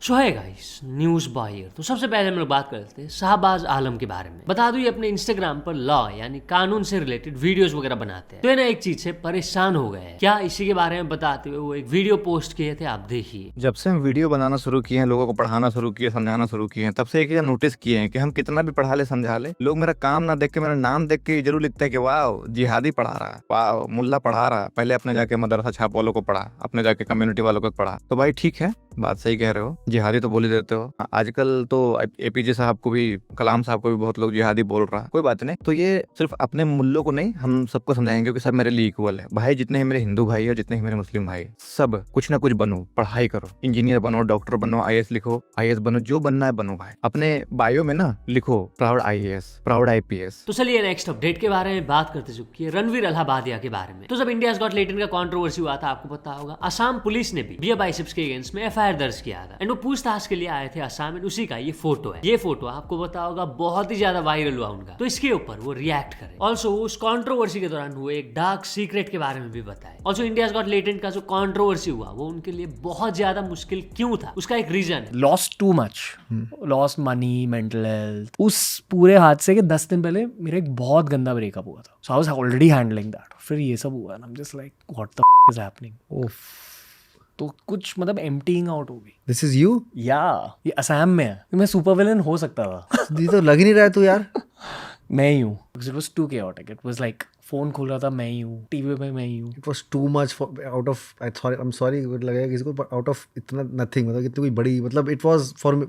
सो है guys, news boy. तो सबसे पहले हम लोग बात करते हैं शाहबाज आलम के बारे में। बता दूं ये अपने इंस्टाग्राम पर लॉ यानी कानून से रिलेटेड वीडियोस वगैरह बनाते हैं। तो ये ना एक चीज से परेशान हो गए हैं। क्या इसी के बारे में बताते हुए वो एक वीडियो पोस्ट किए थे, आप देखिए। जब से हम वीडियो बनाना शुरू किए हैं, लोगों को पढ़ाना शुरू किए, समझाना शुरू किए हैं, तब से एक चीज नोटिस किए हैं कि हम कितना भी पढ़ा ले समझा ले, लोग मेरा काम ना देख के मेरा नाम देख के जरूर लिखते हैं कि वाह जिहादी पढ़ा रहा है, वाह मुल्ला पढ़ा रहा है। पहले अपने जाके मदरसा छाप वालों को पढ़ा, अपने जाके कम्युनिटी वालों को पढ़ा। तो भाई ठीक है, बात सही कह रहे हो, जिहादी तो बोल ही देते हो। आजकल तो एपीजे साहब को भी, कलाम साहब को भी बहुत लोग जिहादी बोल रहा है। कोई बात नहीं, तो ये सिर्फ अपने मुल्लों को नहीं, हम सबको समझाएंगे क्योंकि सब मेरे लिए इक्वल है। भाई जितने ही मेरे हिंदू भाई है, जितने ही मेरे मुस्लिम भाई, सब कुछ ना कुछ बनो, पढ़ाई करो, इंजीनियर बनो, डॉक्टर बनो, आईएएस लिखो, आईएएस बनो, जो बनना है बनो भाई। अपने बायो में ना लिखो प्राउड आईएएस, प्राउड आईपीएस। तो चलिए नेक्स्ट अपडेट के बारे में बात करते चुकी है रणवीर अल्हाबादिया के बारे में। तो जब इंडियाज गॉट टैलेंट का कंट्रोवर्सी हुआ था, आपको पता होगा, असम पुलिस ने भी बियर बाइसेप्स के अगेंस्ट में एफआईआर दर्ज किया था। एंड वो पूछताछ के लिए आए थे असम में। उसी का ये फोटो है। ये फोटो आपको पता होगा बहुत ही ज्यादा वायरल हुआ उनका। तो इसके ऊपर वो रिएक्ट करे। ऑल्सो उस कंट्रोवर्सी के दौरान हुए एक डार्क सीक्रेट के बारे में भी बताए। ऑल्सो इंडियाज गॉट टैलेंट का जो कंट्रोवर्सी हुआ वो उनके लिए बहुत ज्यादा मुश्किल क्यों था, उसका एक रीजन है। Lost too much, lost money, mental health. उस पूरे हादसे के 10 दिन पहले मेरा एक बहुत गंदा ब्रेकअप हुआ था। So I was already handling that. फिर ये सब हुआ, I am just like what the is happening. तो कुछ मतलब एम्प्टीइंग आउट हो गई। This is you? या ये असम में है। मैं सुपर विलन हो सकता था। ये तो लग ही नहीं रहा है तू यार। मैं ही हूँ। It was to chaotic. It was like phone खोल रहा था मैं ही हूँ, टीवी पे मैं ही हूँ। It was too much out of, I am sorry लगेगा किसी को, बट आउट ऑफ इतना नथिंग, मतलब कितनी कोई बड़ी, मतलब it was for me,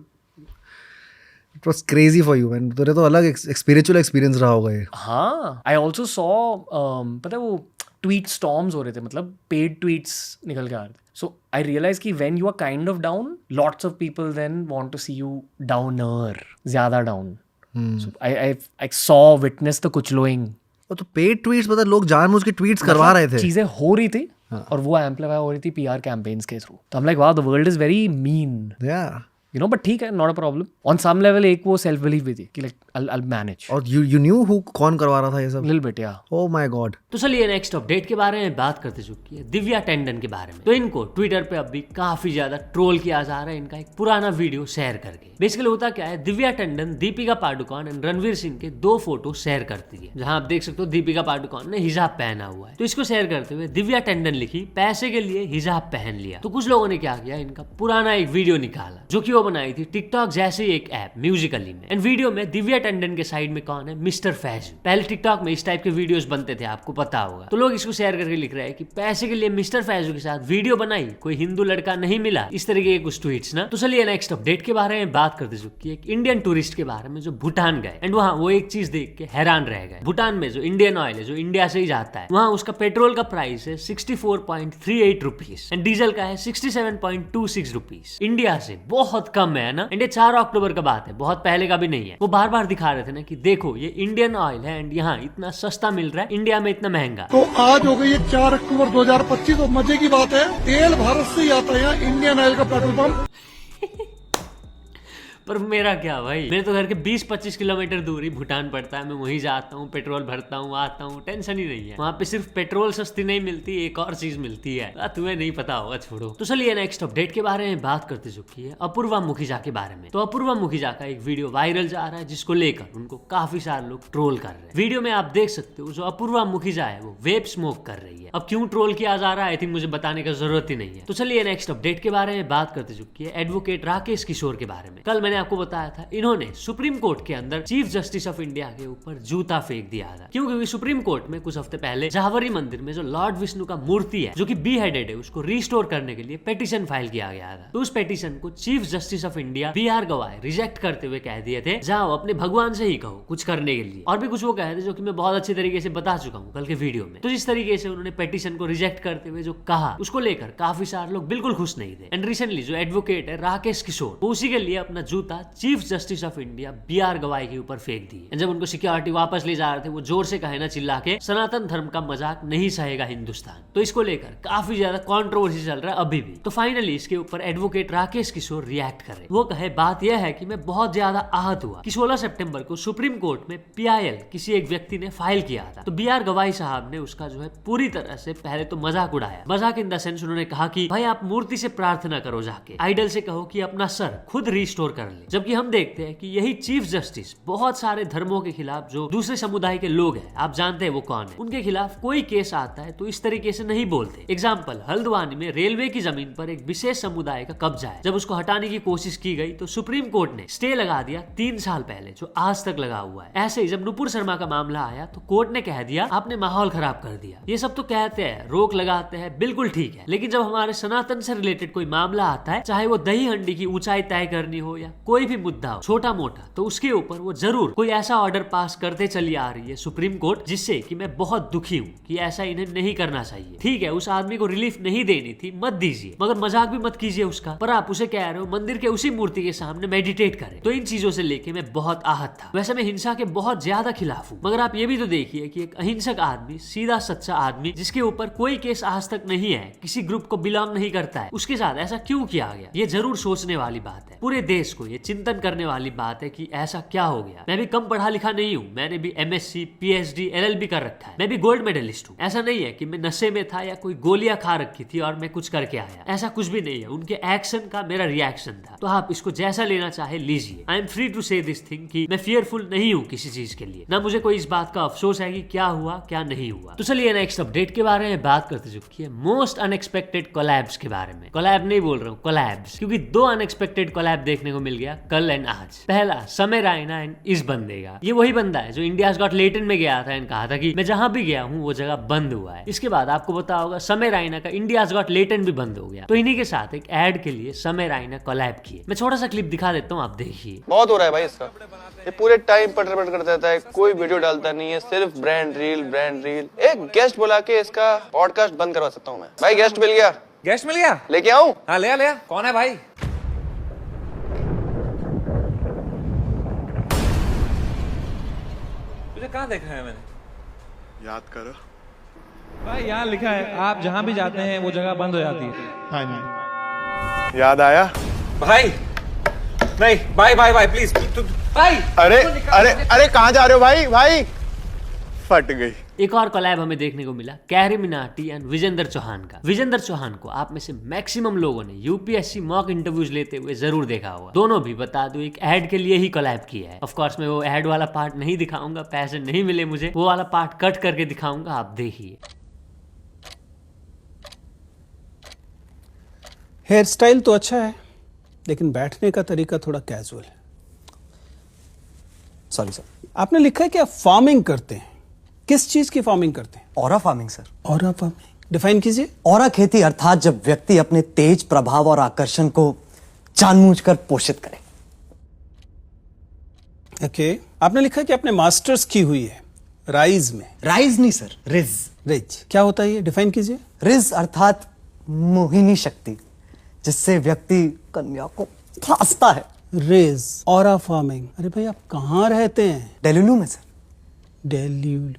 it was crazy for you man. तेरे तो अलग स्पिरिचुअल एक्सपीरियंस रहा होगा ये। हाँ, आई ऑल्सो सॉ, पता है वो ट्वीट स्टॉर्म्स हो रहे थे, मतलब पेड ट्वीट्स निकल के आ रहे थे। सो आई रियलाइज कि when you are kind of down, lots of people then want to see you downer, ज्यादा down. So I saw, witness the कुचलोइंग। तो पेड ट्वीट्स, मतलब लोग जानबूझ के ट्वीट्स करवा रहे थे, चीजें हो रही थी और वो एम्पलीफाई हो रही थी पीआर कैंपेन्स के थ्रू। तो हम like wow, the world is very mean, you know, but ठीक है, not a problem. On some level एक वो सेल्फ बिलीफ भी थी कि लाइक I'll manage. और you knew who कौन करवा रहा था ये सब? Little bit, yeah. Oh my God. तो चलिए नेक्स्ट अपडेट के बारे में बात करते चुकी है दिव्या टंडन के बारे में। तो इनको ट्विटर पे अभी काफी ज्यादा ट्रोल किया जा रहा है इनका एक पुराना वीडियो शेयर करके। बेसिकली होता क्या है, दिव्या टंडन दीपिका पादुकोण एंड रणवीर सिंह के 2 फोटो शेयर करती है, जहां आप देख सकते हो दीपिका पादुकोण ने हिजाब पहना हुआ है। तो इसको शेयर करते हुए दिव्या टंडन लिखी, पैसे के लिए हिजाब पहन लिया। तो कुछ लोगों ने क्या किया, इनका पुराना एक वीडियो निकाला जो कि वो बनाई थी टिकटॉक जैसे एक ऐप म्यूजिकली में। एंड वीडियो में दिव्या टंडन के साइड में कौन है, मिस्टर फैजू। पहले टिकटॉक में इस टाइप के वीडियोस बनते थे, आपको पता होगा। तो लोग इसको शेयर करके लिख रहे हैं कि पैसे के लिए मिस्टर फैजू के साथ वीडियो बनाई, कोई हिंदू लड़का नहीं मिला, इस तरीके के कुछ ट्वीट्स ना। तो चलिए नेक्स्ट अपडेट के बारे में बात करते चुकी है एक इंडियन टूरिस्ट के बारे में जो भूटान गए। एंड वहां वो एक चीज देख के हैरान रह गए। भूटान में जो इंडियन ऑयल है, जो इंडिया से ही जाता है, वहां उसका पेट्रोल का प्राइस है 64.38 रुपीज एंड डीजल का है 67.26 रुपीज। इंडिया से बहुत कम है ना। एंड ये 4 अक्टूबर का बात है, बहुत पहले का भी नहीं है। वो बार बार दिखा रहे थे ना कि देखो ये इंडियन ऑयल है एंड यहाँ इतना सस्ता मिल रहा है, इंडिया में इतना महंगा। तो आज हो गई 4 अक्टूबर 2025, तो मजे की बात है, तेल भारत से ही आता है यहाँ, इंडियन ऑयल का पेट्रोल पंप। पर मेरा क्या भाई, मेरे तो घर के 20-25 किलोमीटर दूर ही भूटान पड़ता है। मैं वहीं जाता हूँ, पेट्रोल भरता हूँ, आता हूँ, टेंशन ही नहीं है। वहाँ पे सिर्फ पेट्रोल सस्ती नहीं मिलती, एक और चीज मिलती है, तुम्हें नहीं पता होगा, छोड़ो। तो चलिए नेक्स्ट अपडेट के बारे में बात करते चुकी है अपूर्वा मुखिजा के बारे में। तो अपूर्वा मुखिजा का एक वीडियो वायरल जा रहा है जिसको लेकर उनको काफी सारे लोग ट्रोल कर रहे हैं। वीडियो में आप देख सकते हो जो अपूर्वा मुखिजा है वो वेब स्मोक कर रही है। अब क्यों ट्रोल किया जा रहा है, आई थिंक मुझे बताने का जरूरत ही नहीं है। तो चलिए नेक्स्ट अपडेट के बारे में बात करते चुकी है एडवोकेट राकेश किशोर के बारे में। कल मैंने आपको बताया था इन्होंने सुप्रीम कोर्ट के अंदर चीफ जस्टिस ऑफ इंडिया के ऊपर जूता फेंक दिया था। क्योंकि सुप्रीम कोर्ट में कुछ हफ्ते पहले जावरी मंदिर में जो लॉर्ड विष्णु का मूर्ति है जो कि बीहेडेड है, उसको रिस्टोर करने के लिए पेटिशन फाइल किया गया था। तो उस पेटिशन को chief justice of India BR गवाई रिजेक्ट करते हुए कह दिए थे, जाओ अपने भगवान से ही कहो कुछ करने के लिए। और भी कुछ वो कहे थे जो कि मैं बहुत अच्छे तरीके से बता चुका हूँ कल के वीडियो में। तो जिस तरीके से उन्होंने पेटिशन को रिजेक्ट करते हुए जो कहा, उसको लेकर काफी सारे लोग बिल्कुल खुश नहीं थे। एंड रिसेंटली जो एडवोकेट है राकेश किशोर, वो उसी के लिए अपना जूता जूता chief justice of India BR गवाई के ऊपर फेंक दिए। जब उनको सिक्योरिटी वापस ले जा रहे थे वो जोर से कहे ना चिल्ला के सनातन धर्म का मजाक नहीं सहेगा हिंदुस्तान। तो इसको लेकर काफी ज्यादा कंट्रोवर्सी चल रहा है अभी भी। तो फाइनली इसके ऊपर एडवोकेट राकेश किशोर रिएक्ट कर रहे। वो कहे बात यह है कि मैं बहुत ज्यादा आहत हुआ कि 16 सितंबर को सुप्रीम कोर्ट में PIL किसी एक व्यक्ति ने फाइल किया था। तो BR गवाई साहब ने उसका जो है पूरी तरह से पहले तो मजाक उड़ाया। मजाक इन द सेंस उन्होंने कहा कि भाई आप मूर्ति से प्रार्थना करो, जाके आइडल से कहो कि अपना सर खुद रिस्टोर कर ले। जबकि हम देखते हैं कि यही चीफ जस्टिस बहुत सारे धर्मों के खिलाफ जो दूसरे समुदाय के लोग हैं, आप जानते हैं वो कौन है, उनके खिलाफ कोई केस आता है तो इस तरीके से नहीं बोलते। एग्जाम्पल, हल्द्वानी में रेलवे की जमीन पर एक विशेष समुदाय का कब्जा है। जब उसको हटाने की कोशिश की गई तो सुप्रीम कोर्ट ने स्टे लगा दिया 3 साल पहले, जो आज तक लगा हुआ है। ऐसे ही जब नुपुर शर्मा का मामला आया तो कोर्ट ने कह दिया आपने माहौल खराब कर दिया। ये सब तो कहते हैं, रोक लगाते हैं, बिल्कुल ठीक है, लेकिन जब हमारे सनातन से रिलेटेड कोई मामला आता है, चाहे वो दही हंडी की ऊंचाई तय करनी हो या कोई भी मुद्दा हो छोटा मोटा, तो उसके ऊपर वो जरूर कोई ऐसा ऑर्डर पास करते चली आ रही है सुप्रीम कोर्ट, जिससे कि मैं बहुत दुखी हूँ कि ऐसा इन्हें नहीं करना चाहिए। ठीक है, उस आदमी को रिलीफ नहीं देनी थी, मत दीजिए, मगर मजाक भी मत कीजिए उसका। पर आप उसे कह रहे हो मंदिर के उसी मूर्ति के सामने मेडिटेट करे। तो इन चीजों से लेके मैं बहुत आहत था। वैसे मैं हिंसा के बहुत ज्यादा खिलाफ हूँ, मगर आप ये भी तो देखिए कि एक अहिंसक आदमी, सीधा सच्चा आदमी जिसके ऊपर कोई केस आज तक नहीं है, किसी ग्रुप को बिलोंग नहीं करता है, उसके साथ ऐसा क्यों किया गया? ये जरूर सोचने वाली बात है। पूरे देश को ये चिंतन करने वाली बात है कि ऐसा क्या हो गया। मैं भी कम पढ़ा लिखा नहीं हूँ, मैंने भी MSc, PhD, LLB कर रखा है। मैं भी गोल्ड मेडलिस्ट हूँ। ऐसा नहीं है कि मैं नशे में था या कोई गोलियां खा रखी थी और मैं कुछ करके आया, ऐसा कुछ भी नहीं है। उनके एक्शन का मेरा रिएक्शन था। तो आप इसको जैसा लेना चाहे लीजिए। आई एम फ्री टू से दिस थिंग कि मैं फियरफुल नहीं हूँ किसी चीज के लिए, ना मुझे कोई इस बात का अफसोस है कि क्या हुआ क्या नहीं हुआ। तो चलिए नेक्स्ट अपडेट के बारे में बात करते चुकी है मोस्ट अनएक्सपेक्टेड कोलैब्स के बारे में। कोलैब नहीं बोल रहा हूँ, कोलैब्स, क्योंकि 2 अनएक्सपेक्टेड कोलैब देखने को मिल गया कल एंड आज। पहला समय रायना एंड इस बंदे का। ये वही बंदा है जो इंडियाज गॉट लेटेंट में गया था एंड कहा था कि मैं जहां भी गया हूँ वो जगह बंद हुआ है। इसके बाद आपको पता होगा समय रायना का इंडियाज गॉट लेटेंट भी बंद हो गया। तो इन्हीं के साथ एक एड के लिए समय रायना कोलैब किए। मैं छोटा सा क्लिप दिखा देता हूँ, आप देखिए। बहुत हो रहा है भाई इसका, ये पूरे टाइम पट करता रहता है, कोई वीडियो डालता नहीं है, सिर्फ ब्रांड रील। एक गेस्ट बुला के इसका पॉडकास्ट बंद करवा सकता हूँ मैं। भाई गेस्ट मिल गया। गेस्ट मिल गया? लेके आऊं? हाँ ले आ। कौन है भाई? तुझे कहाँ देखा है मैंने? याद करो भाई, यहाँ लिखा है आप जहाँ भी जाते हैं वो जगह बंद हो जाती है। हाँ जी, याद आया भाई नहीं, भाई प्लीज भाई। अरे कहाँ जा रहे हो भाई? फट गई। एक और कोलैब हमें देखने को मिला कैरी मिनाटी एंड विजेंद्र चौहान का। विजेंद्र चौहान को आप में से मैक्सिमम लोगों ने UPSC मॉक इंटरव्यूज लेते हुए जरूर देखा होगा। दोनों भी बता दो एक एड के लिए ही कोलैब किया है। ऑफ कोर्स मैं वो एड वाला पार्ट नहीं दिखाऊंगा, पैसे नहीं मिले मुझे, वो वाला पार्ट कट करके दिखाऊंगा, आप देखिए। हेयर स्टाइल तो अच्छा है लेकिन बैठने का तरीका थोड़ा कैजुअल है। Sorry sir. आपने लिखा है कि आप फार्मिंग करते हैं, किस चीज की फार्मिंग करते हैं? Aura farming sir. Aura farming define कीजिए। ऑरा खेती अर्थात जब व्यक्ति अपने तेज प्रभाव और आकर्षण को जानबूझकर पोषित करे। ओके, आपने लिखा है कि आपने मास्टर्स की हुई है राइज में। राइज नहीं सर, रिज। रिज क्या होता है ये डिफाइन कीजिए। रिज अर्थात मोहिनी शक्ति, जिससे व्यक्ति कन्या को फांसता है। Ridge, aura farming. अरे भाई आप कहाँ रहते हैं? डेलुलू में सर। डेल्यूल,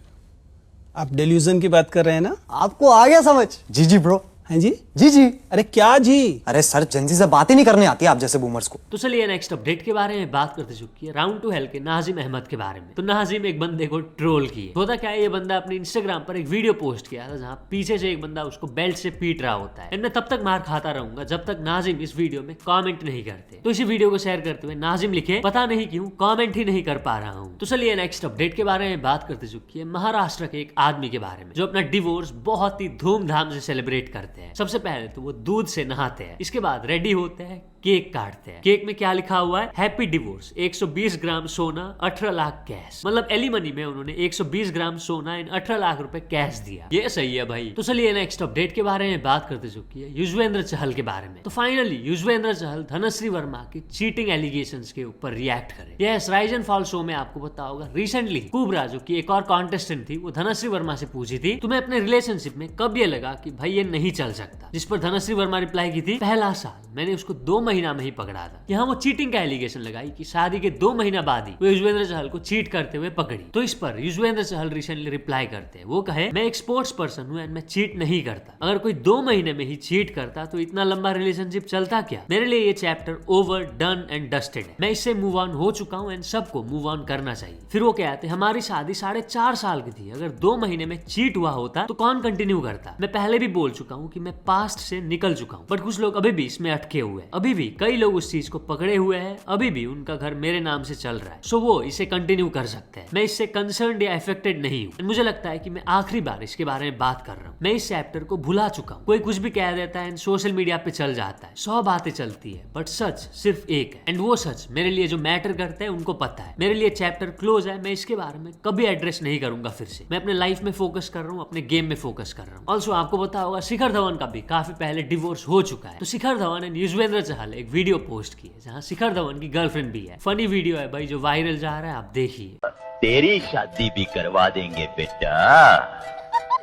आप डेल्यूजन की बात कर रहे हैं ना? आपको आ गया समझ? जी ब्रो। हैं जी? जी। अरे क्या जी? अरे सर, जंजी से बात ही नहीं करने आती आप जैसे बूमर्स को। तो चलिए नेक्स्ट अपडेट के बारे में बात करते चुकी है राउंड टू हेल के नाजिम अहमद के बारे में। तो नाजिम एक बंदे को ट्रोल किए। होता क्या है, ये बंदा अपने इंस्टाग्राम पर एक वीडियो पोस्ट किया था जहाँ पीछे से एक बंदा उसको बेल्ट से पीट रहा होता है। मैं तब तक मार खाता रहूंगा जब तक नाजिम इस वीडियो में कॉमेंट नहीं करते। तो इसी वीडियो को शेयर करते हुए नाजिम लिखे, पता नहीं क्यों कॉमेंट ही नहीं कर पा रहा हूँ। तो चलिए नेक्स्ट अपडेट के बारे में बात करते चुकी है महाराष्ट्र के एक आदमी के बारे में जो अपना डिवोर्स बहुत ही धूमधाम से सेलिब्रेट करते हैं। सबसे पहले तो वो दूध से नहाते हैं, इसके बाद रेडी होते हैं, केक काटते हैं। केक में क्या लिखा हुआ है? हैप्पी डिवोर्स, 120 ग्राम सोना, 18 लाख कैश। मतलब एलिमनी में उन्होंने 120 ग्राम सोना इन 18 लाख रुपए कैश दिया। ये सही है भाई। तो चलिए नेक्स्ट अपडेट के बारे में बात करते चुकी है युजवेंद्र चहल के बारे में। तो फाइनली युजवेंद्र चहल धनश्री वर्मा की चीटिंग एलिगेशंस के ऊपर रिएक्ट करे। Yes, rise and fall show में आपको पता होगा रिसेंटली कुबरा जो की एक और कॉन्टेस्टेंट थी, वो धनश्री वर्मा से पूछी थी तुम्हें अपने रिलेशनशिप में कब ये लगा कि भाई ये नहीं चल सकता, जिस पर धनश्री वर्मा रिप्लाई की थी पहला साल, मैंने उसको 2 महीना में ही पकड़ा था। यहाँ वो चीटिंग का एलिगेशन लगाई कि शादी के 2 महीना बाद ही वो युजवेंद्र चहल को चीट करते हुए पकड़ी। तो इस पर युजवेंद्र चहल रिसेंटली रिप्लाई करते हैं, वो कहे मैं एक स्पोर्ट्स पर्सन हूँ एंड मैं चीट नहीं करता। अगर कोई 2 महीने में ही चीट करता तो इतना लंबा रिलेशनशिप चलता क्या। मेरे लिए ये chapter over, done and dusted है। मैं इससे मूव ऑन हो चुका हूँ एंड सबको मूव ऑन करना चाहिए। फिर वो कहते हैं हमारी शादी 4.5 साल की थी, अगर 2 महीने में चीट हुआ होता तो कौन कंटिन्यू करता। मैं पहले भी बोल चुका हूँ कि मैं पास्ट से निकल चुका हूँ, बट कुछ लोग अभी भी इसमें अटके हुए हैं। अभी भी कई लोग उस चीज को पकड़े हुए हैं, अभी भी उनका घर मेरे नाम से चल रहा है, सो वो इसे कंटिन्यू कर सकते हैं। मैं इससे कंसर्न्ड या अफेक्टेड नहीं हूँ। मुझे लगता है कि मैं आखिरी बार इसके बारे में बात कर रहा हूँ। मैं इस चैप्टर को भुला चुका हूँ। कोई कुछ भी कह देता है एंड सोशल मीडिया पे चल जाता है, 100 बातें चलती है, बट सच सिर्फ एक है एंड वो सच मेरे लिए जो मैटर करते हैं उनको पता है। मेरे लिए चैप्टर क्लोज है। मैं इसके बारे में कभी एड्रेस नहीं करूंगा फिर से। मैं अपने लाइफ में फोकस कर रहा हूँ, अपने गेम में फोकस कर रहा हूँ। ऑल्सो आपको पता होगा शिखर धवन का भी काफी पहले डिवोर्स हो चुका है। तो शिखर धवन एंड युजवेंद्र चहल एक वीडियो पोस्ट की है जहाँ शिखर धवन की गर्लफ्रेंड भी है। फनी वीडियो है भाई, जो वायरल जा रहा है, आप देखिए। तेरी शादी भी करवा देंगे बेटा,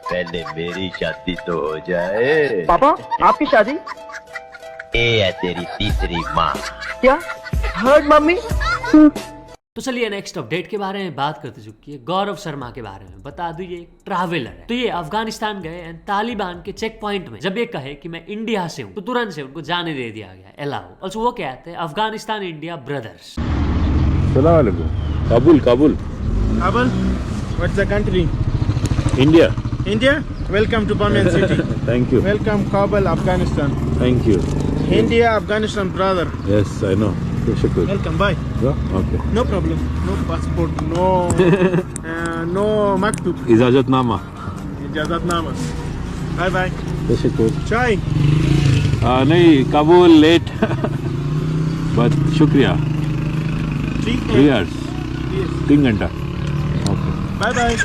पहले मेरी शादी तो हो जाए। पापा आपकी शादी? ये है तेरी तीसरी माँ। क्या? Third mummy? तो चलिए नेक्स्ट अपडेट के बारे में बात करते चुकी है गौरव शर्मा के बारे में। बता दूं ये एक ट्रैवलर है। तो ये अफगानिस्तान गए एंड तालिबान के चेक पॉइंट में जब ये कहे कि मैं इंडिया से हूँ तो तुरंत से उनको जाने दे दिया गया, अलाउ। और वो कहते हैं Afghanistan India brothers. Kabul Kabul Kabul, what's the country? India India. Welcome to Permanent City. Thank you Welcome Kabul, Afghanistan. Thank you India, Afghanistan, brother. Yes I know शुक्र Welcome. Bye. Okay No problem. No passport. No. No maktub. इजाजतनामा इजाजतनामा. Bye bye. शुक्र Chai. नहीं Kabul late but शुक्रिया 3 hours 3 घंटा okay Bye bye.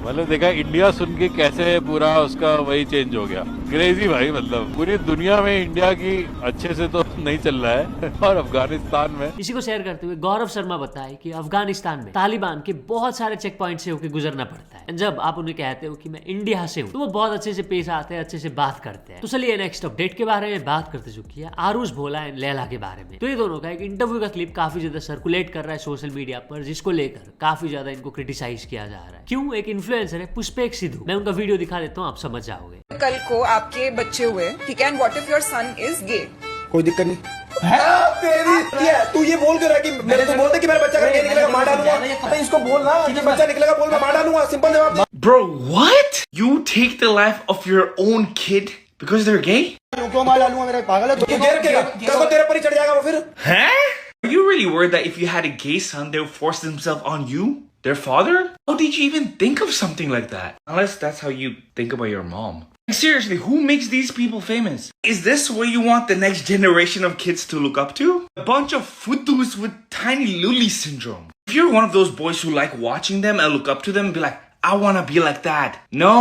मतलब देखा India सुन के कैसे पूरा उसका वही चेंज हो गया। क्रेजी भाई, मतलब पूरी दुनिया में इंडिया की अच्छे से तो नहीं चल रहा है और अफगानिस्तान में। इसी को शेयर करते हुए गौरव शर्मा बताए कि अफगानिस्तान में तालिबान के बहुत सारे चेक पॉइंट से होकर गुजरना पड़ता है। जब आप उन्हें कहते हो कि मैं इंडिया से हूँ तो वो बहुत अच्छे से पेश आते हैं, अच्छे से बात करते हैं। तो चलिए नेक्स्ट अपडेट के बारे में बात करते चुकी है आरुष भोला एंड लैला के बारे में। तो ये दोनों का एक इंटरव्यू का क्लिप काफी ज्यादा सर्कुलेट कर रहा है सोशल मीडिया पर, जिसको लेकर काफी ज्यादा इनको क्रिटिसाइज किया जा रहा है। क्यों? एक इन्फ्लुएंसर है पुष्पेक सिद्धू। मैं उनका वीडियो दिखा देता हूँ, आप समझ जाओगे। कल को आपके बच्चे हुए, ठीक है, and what if your son is gay? कोई दिक्कत नहीं है। तू ये बोल के रहा कि मेरे को बोलते कि मेरा बच्चा अगर निकलेगा मार डालूंगा। अबे इसको बोलना कि बच्चा निकलेगा, बोल मैं मार डालूंगा, सिंपल जवाब। Bro, what? You take the life of your own kid because they're gay? क्यों मार डालूंगा? मेरा पागल है तू? गे रखेगा, कल को तेरे पर ही चढ़ जाएगा वो फिर। Huh? Are you really worried that if you had a gay son, they would force themselves on you, their father? How did you even think of something like that? Unless that's how you think about your mom. Seriously, who makes these people famous? Is this where you want the next generation of kids to look up to? A bunch of foodoos with tiny luli syndrome. If you're one of those boys who like watching them and look up to them and be like, I want to be like that. No,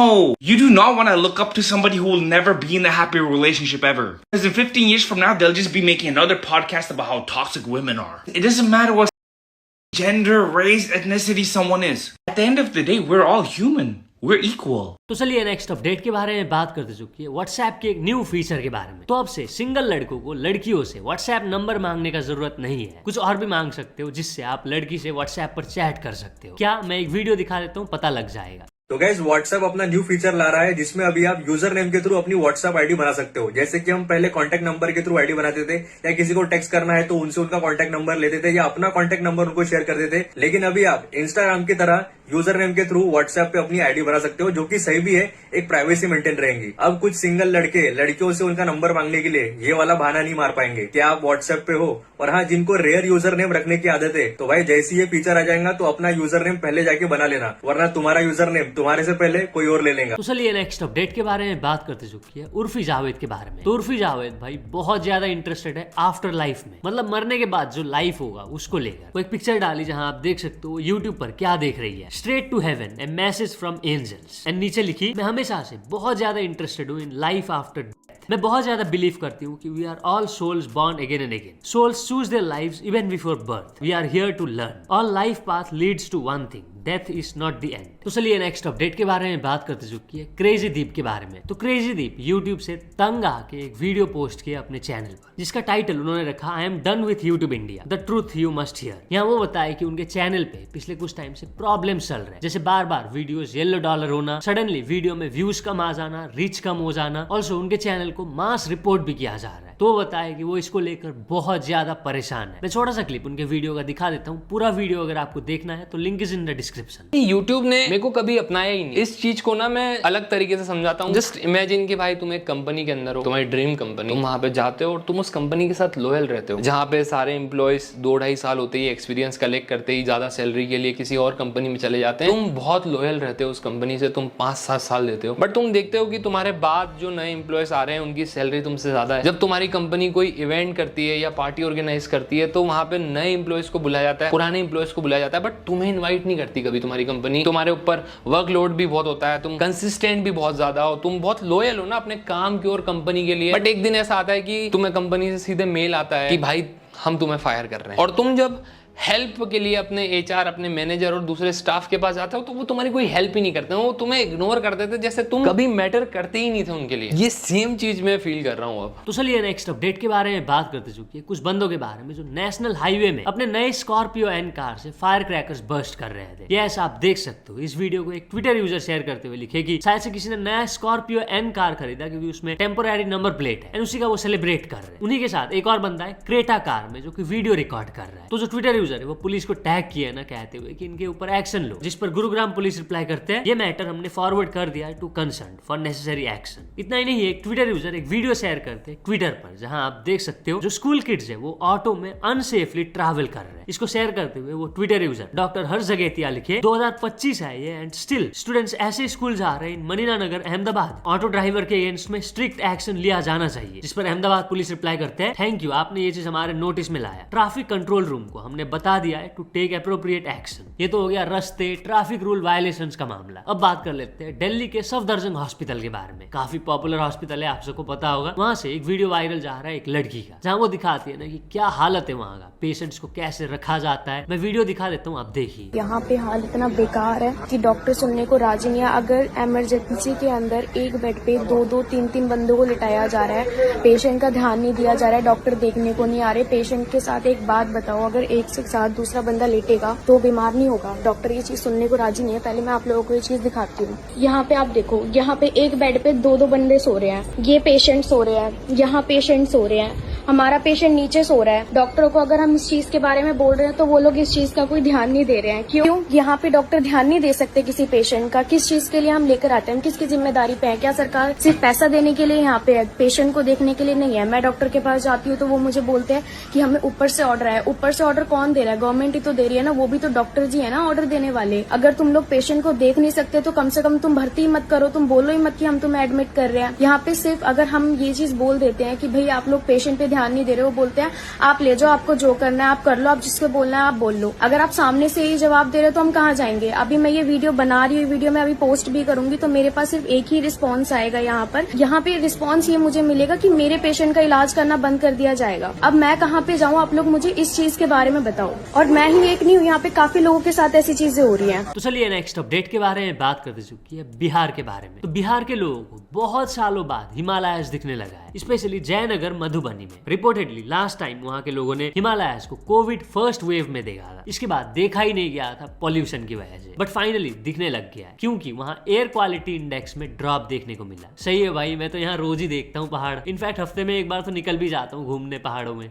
you do not want to look up to somebody who will never be in a happy relationship ever. Because in 15 years from now, they'll just be making another podcast about how toxic women are. It doesn't matter what gender, race, ethnicity someone is. At the end of the day, we're all human. We're equal. तो चलिए next update के बारे में बात करते चुकी है WhatsApp के एक न्यू फीचर के बारे में। तो अब से सिंगल लड़कों को लड़कियों से व्हाट्सएप नंबर मांगने का जरूरत नहीं है। कुछ और भी मांग सकते हो जिससे आप लड़की से व्हाट्सएप पर चैट कर सकते हो। क्या? मैं एक वीडियो दिखा देता हूँ, पता लग जाएगा। तो गाइस व्हाट्सएप अपना न्यू फीचर ला रहा है जिसमें अभी आप यूजर नेम के थ्रू अपनी व्हाट्सएप आईडी बना सकते हो। जैसे कि हम पहले कॉन्टैक्ट नंबर के थ्रू आईडी बनाते थे, या किसी को टेक्स्ट करना है तो उनसे उनका कॉन्टैक्ट नंबर लेते थे या अपना कॉन्टैक्ट नंबर उनको शेयर करते थे। लेकिन अभी आप इंस्टाग्राम की तरह यूजर नेम के थ्रू व्हाट्सएप पे अपनी आईडी बना सकते हो, जो कि सही भी है, एक प्राइवेसी मेंटेन रहेगी। अब कुछ सिंगल लड़के लड़कियों से उनका नंबर मांगने के लिए ये वाला बहाना नहीं मार पाएंगे कि आप व्हाट्सएप पे हो। और हाँ, जिनको रेयर यूजर नेम रखने की आदत है तो भाई जैसे ये फीचर आ जाएगा तो अपना यूजर नेम पहले जाके बना लेना, वरना तुम्हारा यूजर नेम तुम्हारे से पहले कोई और ले लेगा। तो चलिए नेक्स्ट अपडेट के बारे में बात करते चुकी है उर्फी जावेद के बारे में। तो उर्फी जावेद भाई बहुत ज्यादा इंटरेस्टेड है आफ्टर लाइफ में, मतलब मरने के बाद जो लाइफ होगा उसको लेकर। वो एक पिक्चर डाली जहां आप देख सकते हो यूट्यूब पर क्या देख रही है, straight to heaven, a message from angels. And नीचे लिखी, मैं हमेशा से बहुत ज्यादा इंटरेस्टेड हूँ इन लाइफ आफ्टर डेथ। मैं बहुत ज्यादा बिलीव करती हूँ कि we are all souls born again and again. Souls choose their lives even before birth. We are here to learn. All life path leads to one thing, death is not the end. तो चलिए next update के बारे में बात करते चुकी है crazy दीप के बारे में। तो क्रेजी दीप यूट्यूब से तंग आके एक वीडियो पोस्ट किया अपने चैनल पर, जिसका टाइटल उन्होंने रखा I am done with YouTube India, the truth you must here. यहाँ वो बताया कि उनके चैनल पे पिछले कुछ टाइम से प्रॉब्लम चल रहे हैं, जैसे बार बार वीडियोस येलो डॉलर होना, सडनली वीडियो में व्यूज कम आ जाना, रीच कम हो जाना, ऑल्सो उनके चैनल को मास रिपोर्ट भी किया जा रहा है। तो वो बताया कि वो इसको लेकर बहुत ज्यादा परेशान है। मैं छोटा सा क्लिप उनके वीडियो का दिखा देता हूँ, पूरा वीडियो अगर आपको देखना है तो link is in the description. YouTube ने मेरे को कभी अपनाया ही नहीं। इस चीज को ना मैं अलग तरीके से समझाता हूँ। जस्ट इमेजिन कि भाई तुम एक कंपनी के अंदर हो, तुम्हारी ड्रीम कंपनी, तुम वहां पे जाते हो और तुम उस कंपनी के साथ लॉयल रहते हो, जहाँ पे सारे एम्प्लॉयज 2-2.5 साल होते ही एक्सपीरियंस कलेक्ट करते ही ज्यादा सैलरी के लिए किसी और कंपनी में चले जाते हैं। तुम बहुत लॉयल रहते हो उस कंपनी से, तुम 5-7 साल देते हो, बट तुम देखते हो कि तुम्हारे बाद जो नए एम्प्लॉयज आ रहे हैं उनकी सैलरी तुमसे ज्यादा है। जब तुम्हारी कंपनी कोई इवेंट करती है या पार्टी ऑर्गेनाइज करती है तो वहां पे नए एम्प्लॉयज को बुलाया जाता है, पुराने एम्प्लॉयज को बुलाया जाता है, बट तुम्हें इनवाइट नहीं करती कभी तुम्हारी कंपनी। तुम्हारे ऊपर वर्कलोड भी बहुत होता है, तुम कंसिस्टेंट भी बहुत ज्यादा हो, तुम बहुत लॉयल हो ना अपने काम की और कंपनी के लिए। बट एक दिन ऐसा आता है कि तुम्हें कंपनी से सीधे मेल आता है कि भाई हम तुम्हें फायर कर रहे हैं, और तुम जब हेल्प के लिए अपने एचआर, अपने मैनेजर और दूसरे स्टाफ के पास जाते हो तो वो तुम्हारी कोई हेल्प ही नहीं करते, वो तुम्हें इग्नोर कर देते जैसे तुम कभी मैटर करते ही नहीं थे उनके लिए। ये सेम चीज मैं फील कर रहा हूँ अब। तो चलिए नेक्स्ट अपडेट के बारे में बात करते चुकी है कुछ बंदों के बारे में जो नेशनल हाईवे में अपने नए स्कॉर्पियो एन कार से फायर क्रैकर्स बर्स्ट कर रहे थे। यस, आप देख सकते हो इस वीडियो को एक ट्विटर यूजर शेयर करते हुए लिखे कि शायद से किसी ने नया स्कॉर्पियो एन कार खरीदा क्योंकि उसमें टेम्पोररी नंबर प्लेट है, उसी का वो सेलिब्रेट कर रहे हैं। उन्हीं के साथ एक और बंदा है क्रेटा कार में जो कि वीडियो रिकॉर्ड कर रहा है। तो जो ट्विटर यूजर है वो पुलिस को टैग किया ना, कहते हुए कि इनके ऊपर एक्शन लो, जिस पर गुरुग्राम पुलिस रिप्लाई करते हैं ये मैटर हमने फॉरवर्ड कर दिया है to concern for necessary action. इतना ही नहीं, एक ट्विटर यूजर एक वीडियो शेयर करते हैं ट्विटर पर जहां आप देख सकते हो जो स्कूल किड्स है वो ऑटो में अनसेफली ट्रैवल कर रहे हैं। इसको शेयर करते हुए वो ट्विटर यूजर डॉक्टर हर्षजगेतिया लिखे 2025 है ये एंड स्टिल स्टूडेंट्स ऐसे स्कूल जा रहे हैं इन मनीना नगर अहमदाबाद, ऑटो ड्राइवर के अगेंस्ट में स्ट्रिक्ट एक्शन लिया जाना चाहिए। जिस पर अहमदाबाद पुलिस रिप्लाई करते हैं थैंक यू, आपने ये चीज हमारे नोटिस में लाया, ट्रैफिक कंट्रोल रूम को हमने बता दिया है टू टेक एप्रोप्रिएट एक्शन। ये तो हो गया रास्ते ट्रैफिक रूल वायलेशंस का मामला। अब बात कर लेते हैं दिल्ली के सफदरजंग हॉस्पिटल के बारे में। काफी पॉपुलर हॉस्पिटल है, आप सबको पता होगा। वहां से एक वीडियो वायरल जा रहा है एक लड़की का, जहां वो दिखाती है ना कि क्या हालत है वहां का, पेशेंट्स को कैसे रखा जाता है। मैं वीडियो दिखा देता हूँ, आप देखिए। यहाँ पे हाल इतना बेकार है कि डॉक्टर सुनने को राजी नहीं है। अगर इमरजेंसी के अंदर एक बेड पे 2-2, 3-3 बंदों को लिटाया जा रहा है, पेशेंट का ध्यान नहीं दिया जा रहा है, डॉक्टर देखने को नहीं आ रहे। पेशेंट के साथ एक बात बताओ, अगर एक से साथ दूसरा बंदा लेटेगा तो बीमार नहीं होगा। डॉक्टर ये चीज सुनने को राजी नहीं है। पहले मैं आप लोगों को ये चीज दिखाती हूँ। यहाँ पे आप देखो, यहाँ पे एक बेड पे 2-2 बंदे सो रहे हैं, ये पेशेंट सो रहे हैं, यहाँ पेशेंट सो रहे हैं, हमारा पेशेंट नीचे सो रहा है। डॉक्टरों को अगर हम इस चीज के बारे में बोल रहे हैं तो वो लोग इस चीज का कोई ध्यान नहीं दे रहे हैं। क्यों? यहाँ पे डॉक्टर ध्यान नहीं दे सकते किसी पेशेंट का? किस चीज के लिए हम लेकर आते हैं, किसकी जिम्मेदारी पे है? क्या सरकार सिर्फ पैसा देने के लिए यहाँ पे है, पेशेंट को देखने के लिए नहीं है? मैं डॉक्टर के पास जाती हूँ तो वो मुझे बोलते हैं कि हमें ऊपर से ऑर्डर है। ऊपर से ऑर्डर कौन दे रहा है? गवर्नमेंट ही तो दे रही है ना, वो भी तो डॉक्टर जी है ना ऑर्डर देने वाले। अगर तुम लोग पेशेंट को देख नहीं सकते तो कम से कम तुम भर्ती ही मत करो, तुम बोलो ही मत कि हम तुम्हें एडमिट कर रहे हैं। यहाँ पे सिर्फ अगर हम ये चीज बोल देते हैं कि भाई आप लोग पेशेंट पे ध्यान नहीं दे रहे हो, बोलते हैं आप ले जाओ, आपको जो करना है आप कर लो, आप जिसको बोलना है आप बोल लो। अगर आप सामने से ही जवाब दे रहे हो तो हम कहाँ जाएंगे? अभी मैं ये वीडियो बना रही हूँ, वीडियो में अभी पोस्ट भी करूंगी तो मेरे पास सिर्फ एक ही रिस्पॉन्स आएगा यहाँ पर। यहाँ पे रिस्पॉन्स ये मुझे मिलेगा कि मेरे पेशेंट का इलाज करना बंद कर दिया जाएगा। अब मैं कहाँ पे जाऊँ? आप लोग मुझे इस चीज के बारे में बताओ। और मैं ही एक नहीं हूँ, यहाँ पे काफी लोगों के साथ ऐसी चीजें हो रही हैं। तो चलिए नेक्स्ट अपडेट के बारे में बात करते चुकी है बिहार के बारे में। तो बिहार के लोगों को बहुत सालों बाद हिमालयस दिखने लगा है, स्पेशली जयनगर मधुबनी में। रिपोर्टेडली लास्ट टाइम वहां के लोगों ने हिमालयस को कोविड फर्स्ट वेव में देखा था, इसके बाद देखा ही नहीं गया था पॉल्यूशन की वजह से, बट फाइनली दिखने लग गया है क्योंकि वहां एयर क्वालिटी इंडेक्स में ड्रॉप देखने को मिला। सही है भाई, मैं तो यहाँ रोज ही देखता हूँ पहाड़, इनफैक्ट हफ्ते में एक बार तो निकल भी जाता हूँ घूमने पहाड़ों में।